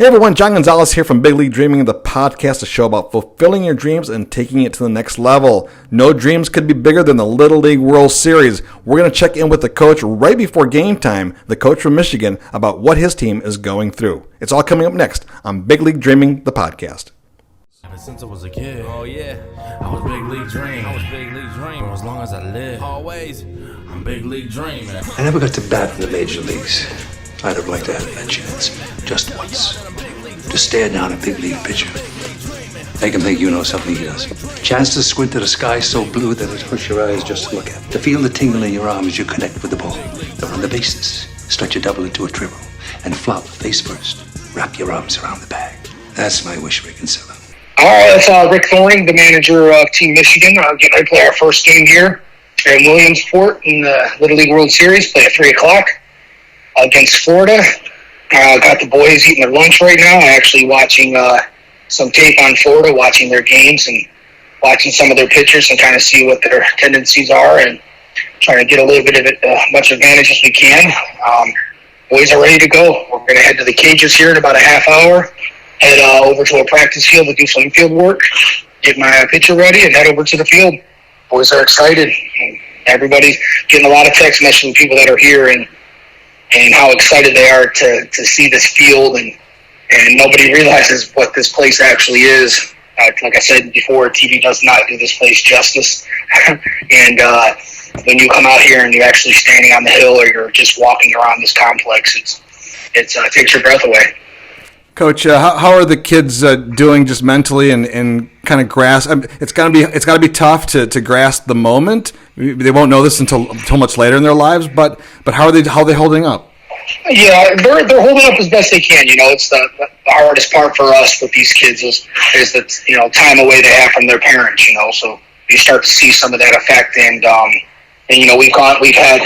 Hey everyone, John Gonzalez here from Big League Dreaming, the podcast, a show about fulfilling your dreams and taking it to the next level. No dreams could be bigger than the Little League World Series. We're going to check in with the coach right before game time, the coach from Michigan, about what his team is going through. It's all coming up next on Big League Dreaming, the podcast. Ever since I was a kid, oh yeah, I was Big League Dreaming. I was Big League Dreaming. For as long as I live, Always, I'm Big League Dreaming. I never got to bat in the major leagues. I'd have liked to have that chance, just once. To stare down a big league pitcher. Make him think you know something he doesn't. Chance to squint at a sky so blue that it hurts your eyes just to look at. To feel the tingle in your arm as you connect with the ball. To run the bases, stretch a double into a triple, and flop face first. Wrap your arms around the bag. That's my wish, Rick and Silla. All right, that's Rick Thorning, the manager of Team Michigan. Getting ready to play our first game here in Williamsport in the Little League World Series. Play at 3 o'clock against Florida. Got the boys eating their lunch right now. I'm actually watching some tape on Florida, watching their games and watching some of their pitchers and kind of see what their tendencies are and trying to get a little bit of it, much advantage as we can. Boys are ready to go. We're going to head to the cages here in about a half hour, head over to a practice field to do some infield work, get my pitcher ready, and head over to the field. Boys are excited. Everybody's getting a lot of text messages from people that are here and how excited they are to see this field, and nobody realizes what this place actually is. Like I said before, TV does not do this place justice. And when you come out here and you're actually standing on the hill or you're just walking around this complex, it takes your breath away. Coach, how are the kids doing just mentally and kind of grasp? It's got to be tough to grasp the moment. They won't know this until much later in their lives. But how are they holding up? Yeah, they're holding up as best they can. You know, it's the hardest part for us with these kids is the time away they have from their parents. You know, so you start to see some of that effect. And you know we've had.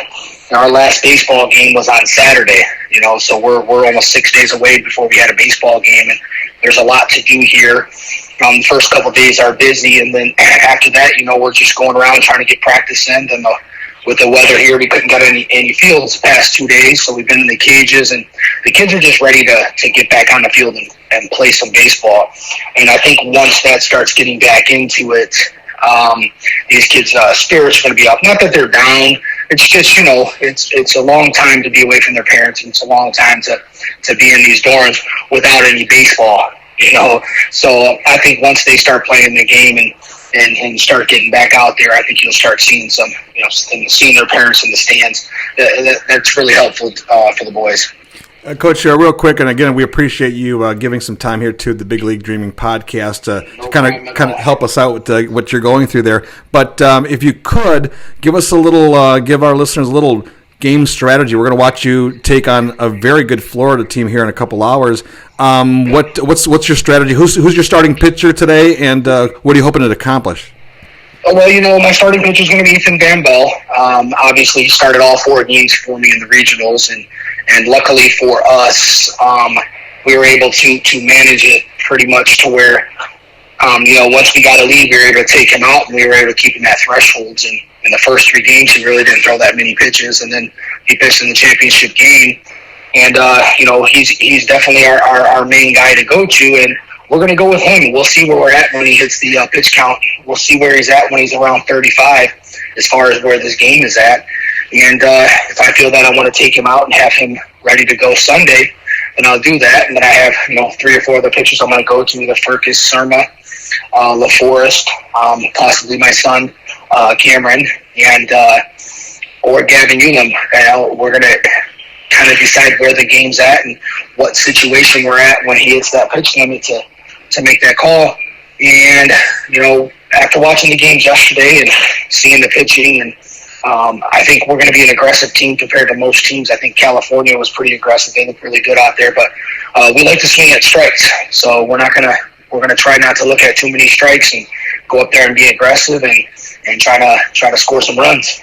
Our last baseball game was on Saturday, you know, so we're almost 6 days away before we had a baseball game, and there's a lot to do here. The first couple of days are busy, and then after that, you know, we're just going around trying to get practice in. And with the weather here, we couldn't get any fields the past 2 days, so we've been in the cages, and the kids are just ready to get back on the field and play some baseball. And I think once that starts getting back into it, these kids' spirits are going to be up. Not that they're down. It's just, you know, it's a long time to be away from their parents, and it's a long time to be in these dorms without any baseball, you know. So I think once they start playing the game and start getting back out there, I think you'll start seeing some, you know, seeing their parents in the stands. That's really helpful for the boys. Coach, real quick, and again, we appreciate you giving some time here to the Big League Dreaming podcast to kind of help us out with what you're going through there. But if you could give us give our listeners a little game strategy. We're going to watch you take on a very good Florida team here in a couple hours. What's your strategy? Who's your starting pitcher today, and what are you hoping to accomplish? Well, you know, my starting pitcher is going to be Ethan Van Bell. Obviously, he started all 4 games for me in the regionals, and luckily for us, we were able to manage it pretty much to where, you know, once we got a lead, we were able to take him out, and we were able to keep him at thresholds. And in the first 3 games, he really didn't throw that many pitches, and then he pitched in the championship game. And, you know, he's definitely our main guy to go to, and we're going to go with him. We'll see where we're at when he hits the pitch count. We'll see where he's at when he's around 35 as far as where this game is at. And if I feel that I want to take him out and have him ready to go Sunday, then I'll do that. And then I have, you know, 3 or 4 other pitchers I'm going to go to, the Furcus, Surma, LaForest, possibly my son, Cameron, and or Gavin Ulam. We're going to kind of decide where the game's at and what situation we're at when he hits that pitch limit to make that call. And, you know, after watching the games yesterday and seeing the pitching, and I think we're going to be an aggressive team compared to most teams. I think California was pretty aggressive. They look really good out there, but we like to swing at strikes. So we're going to try not to look at too many strikes and go up there and be aggressive and try to score some runs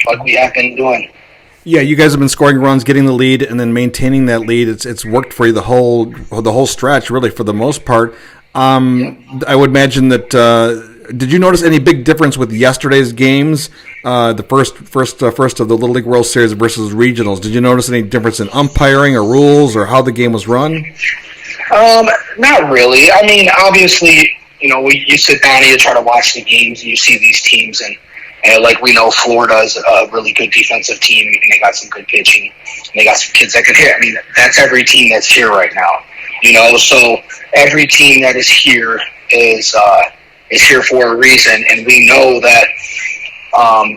like we have been doing. Yeah, you guys have been scoring runs, getting the lead, and then maintaining that lead. It's worked for you the whole stretch, really, for the most part. I would imagine that. Did you notice any big difference with yesterday's games? The first of the Little League World Series versus regionals. Did you notice any difference in umpiring or rules or how the game was run? Not really. I mean, obviously, you sit down and you try to watch the games and you see these teams and like we know Florida's a really good defensive team and they got some good pitching and they got some kids that can hit. I mean, that's every team that's here right now. So every team that is here is here for a reason, and we know that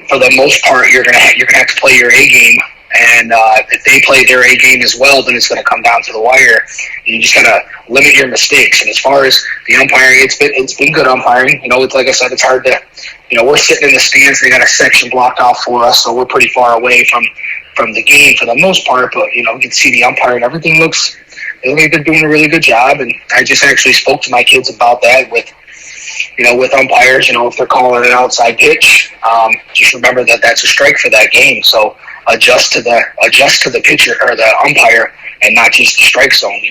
for the most part you're gonna have to play your A game. And if they play their A game as well, then it's going to come down to the wire. You just got to limit your mistakes. And as far as the umpiring, it's been good umpiring. It's like I said, it's hard to, we're sitting in the stands. They got a section blocked off for us, so we're pretty far away from the game for the most part. But you can see the umpire and everything looks like they're doing a really good job. And I just actually spoke to my kids about that with umpires. If they're calling an outside pitch, just remember that that's a strike for that game. So adjust to the pitcher or the umpire and not just the strike zone.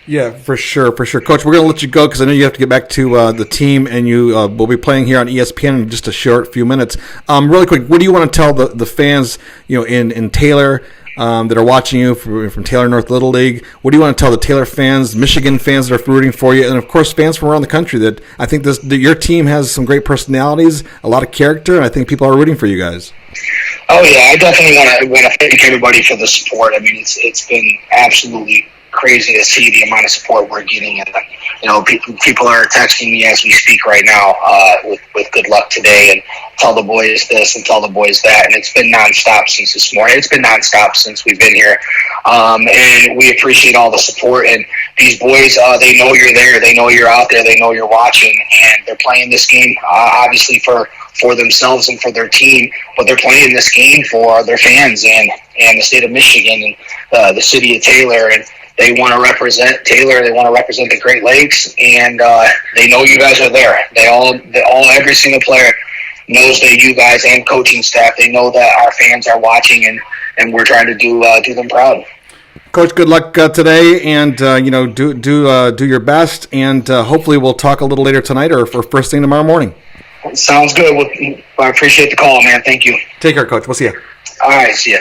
Yeah, for sure. Coach, we're going to let you go because I know you have to get back to the team, and you will be playing here on ESPN in just a short few minutes. Really quick, what do you want to tell the fans, in Taylor that are watching you from Taylor North Little League? What do you want to tell the Taylor fans, Michigan fans that are rooting for you, and of course fans from around the country that I think your team has some great personalities, a lot of character, and I think people are rooting for you guys? Oh yeah, I definitely want to thank everybody for the support. I mean, it's been absolutely crazy to see the amount of support we're getting, and people are texting me as we speak right now with good luck today and tell the boys this and tell the boys that, and it's been nonstop since this morning. It's been nonstop since we've been here, and we appreciate all the support. And these boys, they know you're there, they know you're out there, they know you're watching, and they're playing this game obviously for themselves and for their team, but they're playing this game for their fans and the state of Michigan and the city of Taylor, and they want to represent Taylor. They want to represent the Great Lakes, and they know you guys are there. Every single player knows that you guys and coaching staff. They know that our fans are watching, and we're trying to do them proud. Coach, good luck today, and do your best, and hopefully we'll talk a little later tonight or for first thing tomorrow morning. Sounds good. I appreciate the call, man. Thank you. Take care, Coach. We'll see you. All right, see you.